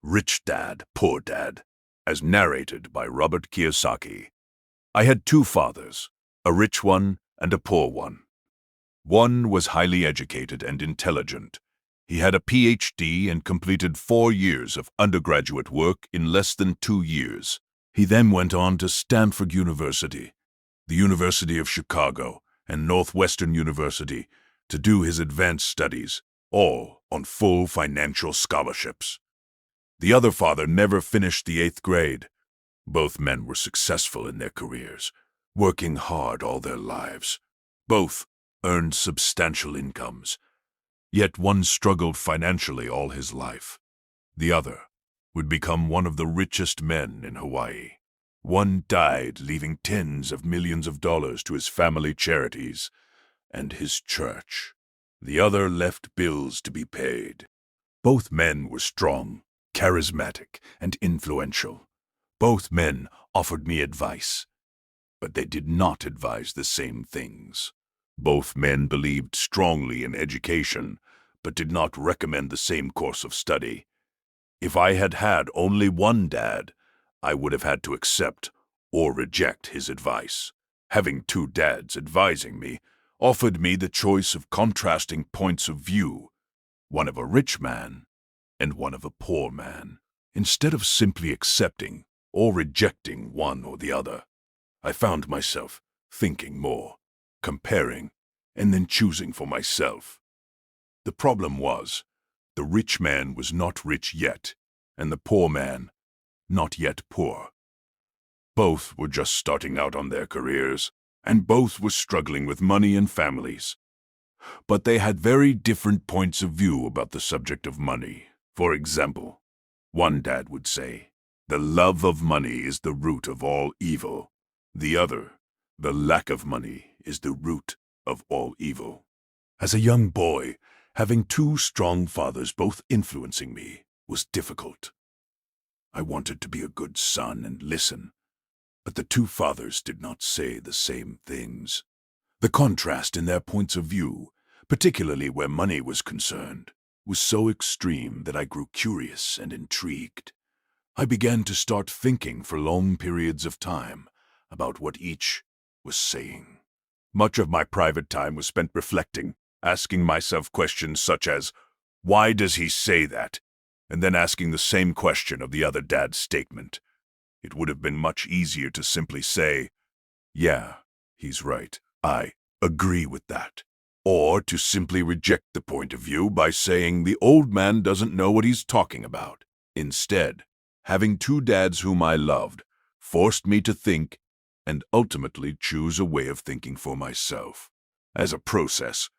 Rich Dad, Poor Dad, as narrated by Robert Kiyosaki. I had two fathers, a rich one and a poor one. One was highly educated and intelligent. He had a PhD and completed 4 years of undergraduate work in less than 2 years. He then went on to Stanford University, the University of Chicago, and Northwestern University to do his advanced studies, all on full financial scholarships. The other father never finished the 8th grade. Both men were successful in their careers, working hard all their lives. Both earned substantial incomes. Yet one struggled financially all his life. The other would become one of the richest men in Hawaii. One died, leaving tens of millions of dollars to his family charities and his church. The other left bills to be paid. Both men were strong, charismatic, and influential. Both men offered me advice, but they did not advise the same things. Both men believed strongly in education, but did not recommend the same course of study. If I had had only one dad, I would have had to accept or reject his advice. Having two dads advising me offered me the choice of contrasting points of view, one of a rich man and one of a poor man. Instead of simply accepting or rejecting one or the other, I found myself thinking more, comparing, and then choosing for myself. The problem was, the rich man was not rich yet, and the poor man not yet poor. Both were just starting out on their careers, and both were struggling with money and families. But they had very different points of view about the subject of money. For example, one dad would say, "The love of money is the root of all evil." The other, "The lack of money is the root of all evil." As a young boy, having two strong fathers both influencing me was difficult. I wanted to be a good son and listen, but the two fathers did not say the same things. The contrast in their points of view, particularly where money was concerned, was so extreme that I grew curious and intrigued. I began to start thinking for long periods of time about what each was saying. Much of my private time was spent reflecting, asking myself questions such as, "Why does he say that?" and then asking the same question of the other dad's statement. It would have been much easier to simply say, "Yeah, he's right. I agree with that." Or to simply reject the point of view by saying the old man doesn't know what he's talking about. Instead, having two dads whom I loved forced me to think and ultimately choose a way of thinking for myself. As a process,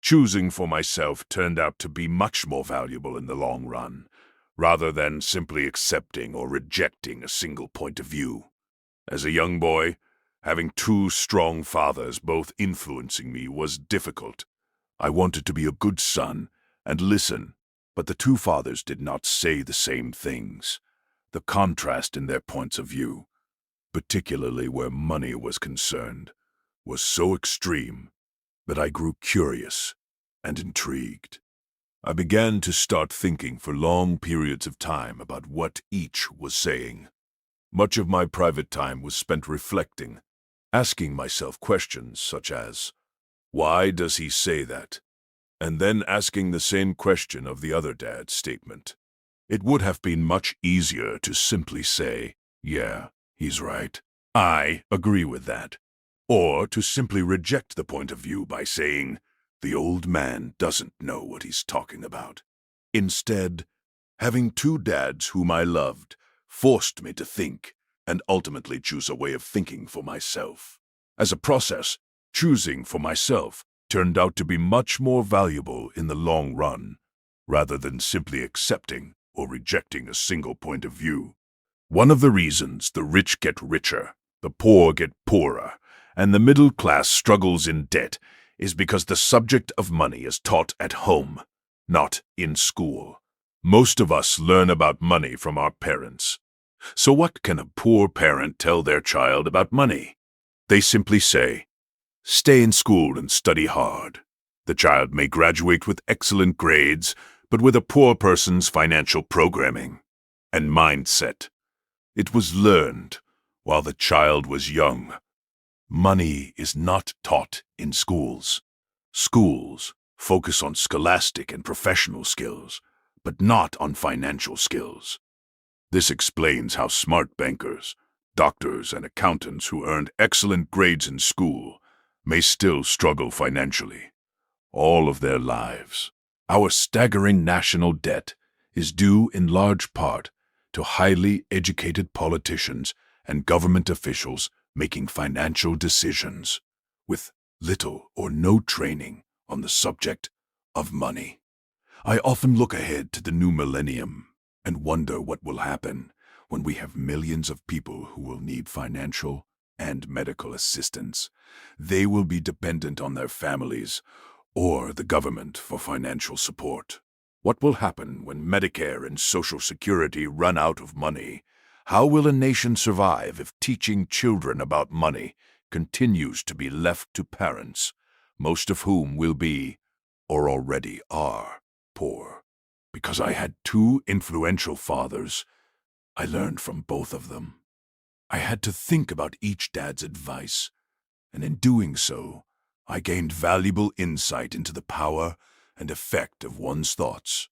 choosing for myself turned out to be much more valuable in the long run, rather than simply accepting or rejecting a single point of view. As a young boy, having two strong fathers both influencing me was difficult. I wanted to be a good son and listen, but the two fathers did not say the same things. The contrast in their points of view, particularly where money was concerned, was so extreme that I grew curious and intrigued. I began to start thinking for long periods of time about what each was saying. Much of my private time was spent reflecting, asking myself questions such as, "Why does he say that?" and then asking the same question of the other dad's statement. It would have been much easier to simply say, "Yeah, he's right. I agree with that." Or to simply reject the point of view by saying, "The old man doesn't know what he's talking about." Instead, having two dads whom I loved forced me to think and ultimately choose a way of thinking for myself. As a process, choosing for myself turned out to be much more valuable in the long run, rather than simply accepting or rejecting a single point of view. One of the reasons the rich get richer, the poor get poorer, and the middle class struggles in debt is because the subject of money is taught at home, not in school. Most of us learn about money from our parents. So what can a poor parent tell their child about money? They simply say, "Stay in school and study hard." The child may graduate with excellent grades, but with a poor person's financial programming. and mindset. It was learned while the child was young. Money is not taught in schools. Schools focus on scholastic and professional skills, but not on financial skills. This explains how smart bankers, doctors, and accountants who earned excellent grades in school may still struggle financially all of their lives. Our staggering national debt is due in large part to highly educated politicians and government officials making financial decisions with little or no training on the subject of money. I often look ahead to the new millennium and wonder what will happen when we have millions of people who will need financial and medical assistance. They will be dependent on their families or the government for financial support. What will happen when Medicare and Social Security run out of money? How will a nation survive if teaching children about money continues to be left to parents, most of whom will be, or already are, poor? Because I had two influential fathers, I learned from both of them. I had to think about each dad's advice, and in doing so, I gained valuable insight into the power and effect of one's thoughts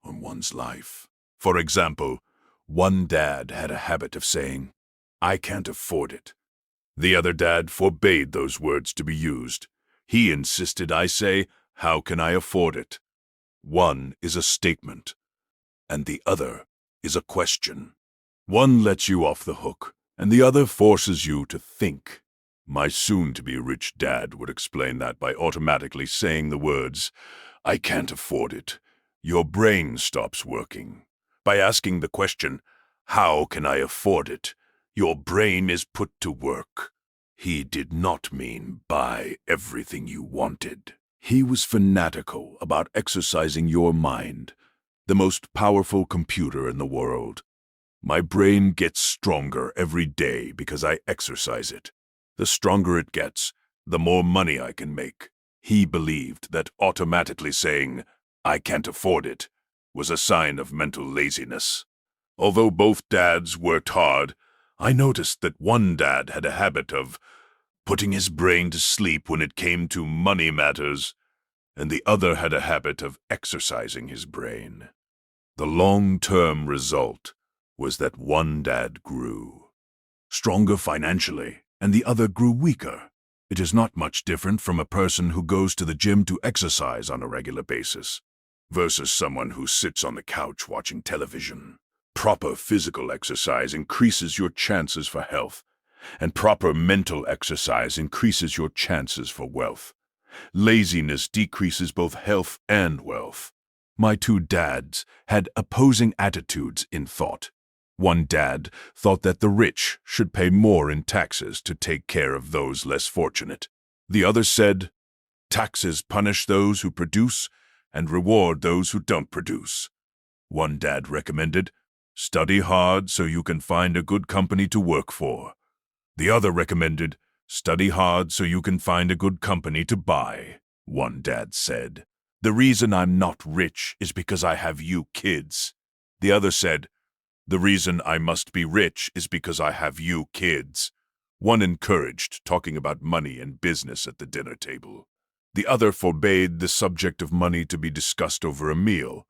on one's life. For example, one dad had a habit of saying, "I can't afford it." The other dad forbade those words to be used. He insisted I say, "How can I afford it?" One is a statement, and the other is a question. One lets you off the hook, and the other forces you to think. My soon-to-be rich dad would explain that by automatically saying the words, "I can't afford it," your brain stops working. By asking the question, "How can I afford it?" your brain is put to work. He did not mean buy everything you wanted. He was fanatical about exercising your mind, the most powerful computer in the world. My brain gets stronger every day because I exercise it. The stronger it gets, the more money I can make. He believed that automatically saying, "I can't afford it," was a sign of mental laziness. Although both dads worked hard, I noticed that one dad had a habit of putting his brain to sleep when it came to money matters, and the other had a habit of exercising his brain. The long-term result was that one dad grew stronger financially, and the other grew weaker. It is not much different from a person who goes to the gym to exercise on a regular basis versus someone who sits on the couch watching television. Proper physical exercise increases your chances for health, and proper mental exercise increases your chances for wealth. Laziness decreases both health and wealth. My two dads had opposing attitudes in thought. One dad thought that the rich should pay more in taxes to take care of those less fortunate. The other said, "Taxes punish those who produce and reward those who don't produce." One dad recommended, "Study hard so you can find a good company to work for." The other recommended, "Study hard so you can find a good company to buy." One dad said, "The reason I'm not rich is because I have you kids." The other said, "The reason I must be rich is because I have you kids." One encouraged talking about money and business at the dinner table. The other forbade the subject of money to be discussed over a meal.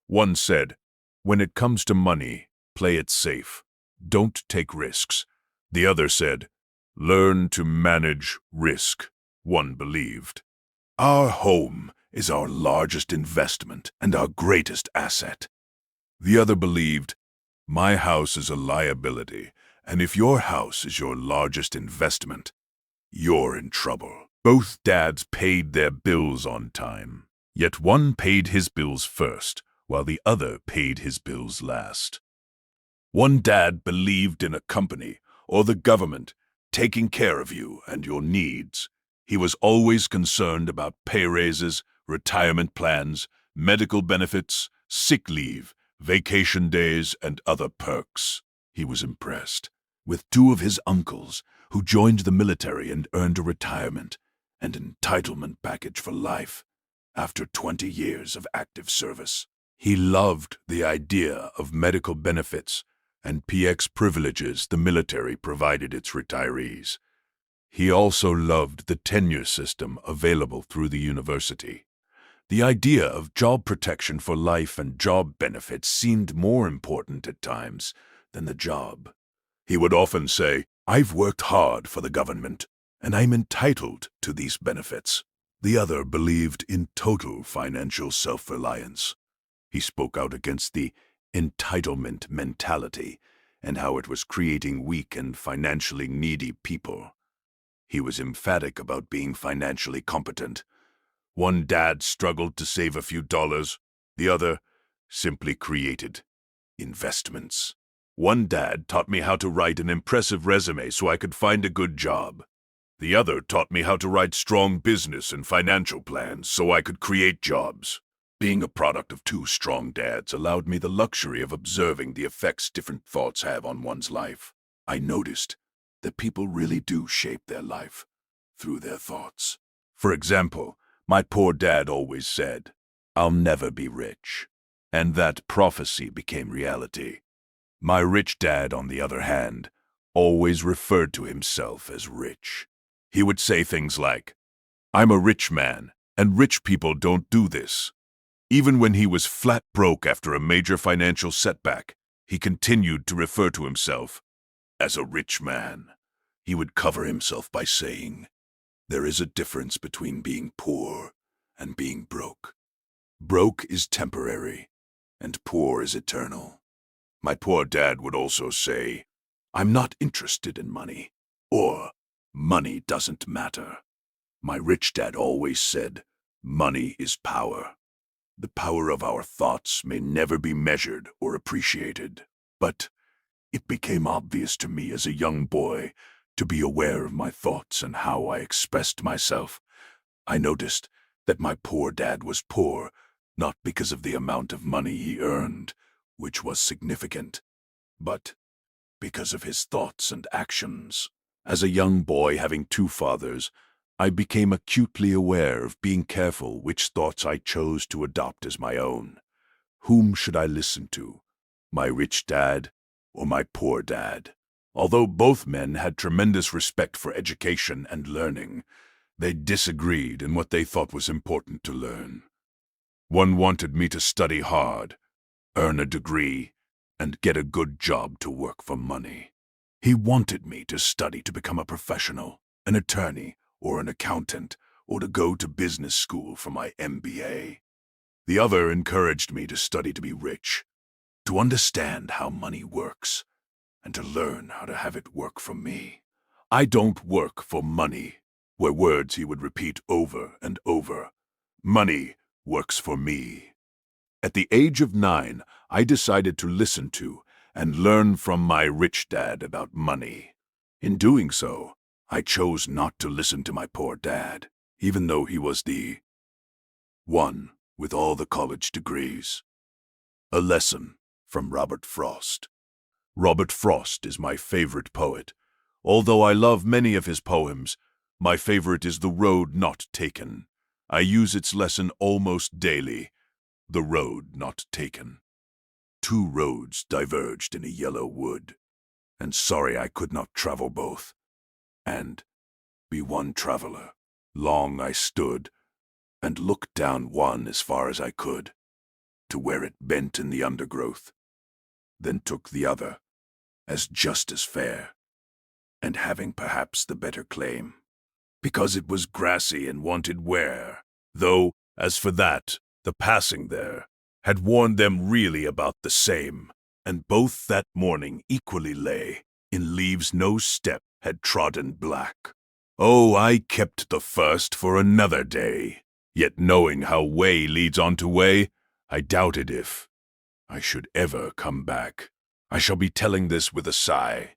One said, "When it comes to money, play it safe. Don't take risks." The other said, "Learn to manage risk." One believed, "Our home is our largest investment and our greatest asset." The other believed, "My house is a liability, and if your house is your largest investment, you're in trouble." Both dads paid their bills on time, yet one paid his bills first, while the other paid his bills last. One dad believed in a company or the government taking care of you and your needs. He was always concerned about pay raises, retirement plans, medical benefits, sick leave, vacation days, and other perks. He was impressed with two of his uncles who joined the military and earned a retirement and entitlement package for life after 20 years of active service. He loved the idea of medical benefits and PX privileges the military provided its retirees. He also loved the tenure system available through the university. The idea of job protection for life and job benefits seemed more important at times than the job. He would often say, "I've worked hard for the government, and I'm entitled to these benefits." The other believed in total financial self-reliance. He spoke out against the entitlement mentality and how it was creating weak and financially needy people. He was emphatic about being financially competent. One dad struggled to save a few dollars, the other simply created investments. One dad taught me how to write an impressive resume so I could find a good job. The other taught me how to write strong business and financial plans so I could create jobs. Being a product of two strong dads allowed me the luxury of observing the effects different thoughts have on one's life. I noticed that people really do shape their life through their thoughts. For example, my poor dad always said, "I'll never be rich." And that prophecy became reality. My rich dad, on the other hand, always referred to himself as rich. He would say things like, "I'm a rich man, and rich people don't do this." Even when he was flat broke after a major financial setback, he continued to refer to himself as a rich man. He would cover himself by saying, "There is a difference between being poor and being broke. Broke is temporary, and poor is eternal." My poor dad would also say, "I'm not interested in money," or "Money doesn't matter." My rich dad always said, "Money is power. The power of our thoughts may never be measured or appreciated." But it became obvious to me as a young boy to be aware of my thoughts and how I expressed myself. I noticed that my poor dad was poor, not because of the amount of money he earned, which was significant, but because of his thoughts and actions. As a young boy having two fathers, I became acutely aware of being careful which thoughts I chose to adopt as my own. Whom should I listen to? My rich dad or my poor dad? Although both men had tremendous respect for education and learning, they disagreed in what they thought was important to learn. One wanted me to study hard, earn a degree, and get a good job to work for money. He wanted me to study to become a professional, an attorney, or an accountant, or to go to business school for my MBA. The other encouraged me to study to be rich, to understand how money works, and to learn how to have it work for me. "I don't work for money," were words he would repeat over and over. "Money works for me." At the age of 9, I decided to listen to and learn from my rich dad about money. In doing so, I chose not to listen to my poor dad, even though he was the one with all the college degrees. A lesson from Robert Frost. Robert Frost is my favorite poet. Although I love many of his poems, my favorite is The Road Not Taken. I use its lesson almost daily. The road not taken. Two roads diverged in a yellow wood, and sorry I could not travel both, and be one traveler. Long I stood, and looked down one as far as I could, to where it bent in the undergrowth, then took the other, as just as fair, and having perhaps the better claim, because it was grassy and wanted wear, though, as for that, the passing there had warned them really about the same, and both that morning equally lay in leaves no step had trodden black. Oh, I kept the first for another day, yet knowing how way leads on to way, I doubted if I should ever come back. I shall be telling this with a sigh.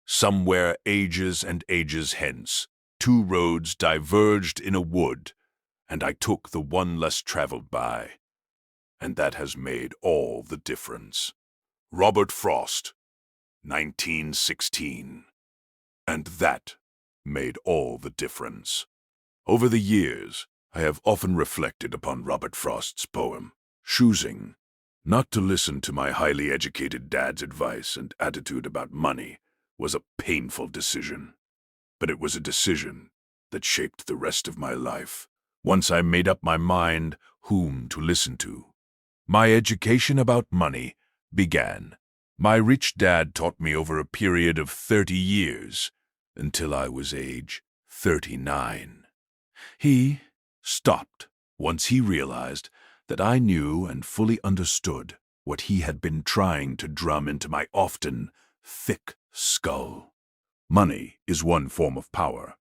Somewhere ages and ages hence, two roads diverged in a wood, and I took the one less traveled by. And that has made all the difference. Robert Frost, 1916. And that made all the difference. Over the years, I have often reflected upon Robert Frost's poem, choosing Not to listen to my highly educated dad's advice and attitude about money was a painful decision, but it was a decision that shaped the rest of my life. Once I made up my mind whom to listen to, my education about money began. My rich dad taught me over a period of 30 years, until I was age 39. He stopped once he realized that I knew and fully understood what he had been trying to drum into my often thick skull. Money is one form of power,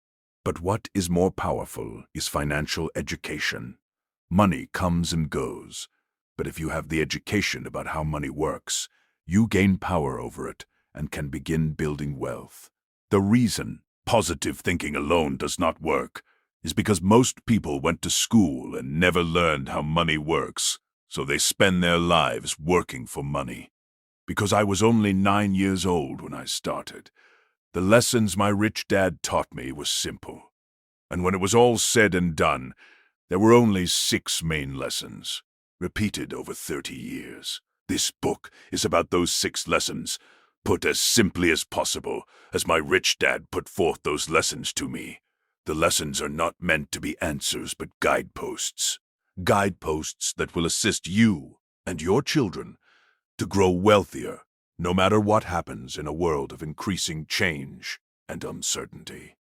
but what is more powerful is financial education. Money comes and goes, but if you have the education about how money works, you gain power over it and can begin building wealth. The reason positive thinking alone does not work is because most people went to school and never learned how money works, so they spend their lives working for money. Because I was only 9 years old when I started, the lessons my rich dad taught me were simple. And when it was all said and done, there were only 6 main lessons, repeated over 30 years. This book is about those 6 lessons, put as simply as possible, as my rich dad put forth those lessons to me. The lessons are not meant to be answers but guideposts. Guideposts that will assist you and your children to grow wealthier, no matter what happens in a world of increasing change and uncertainty.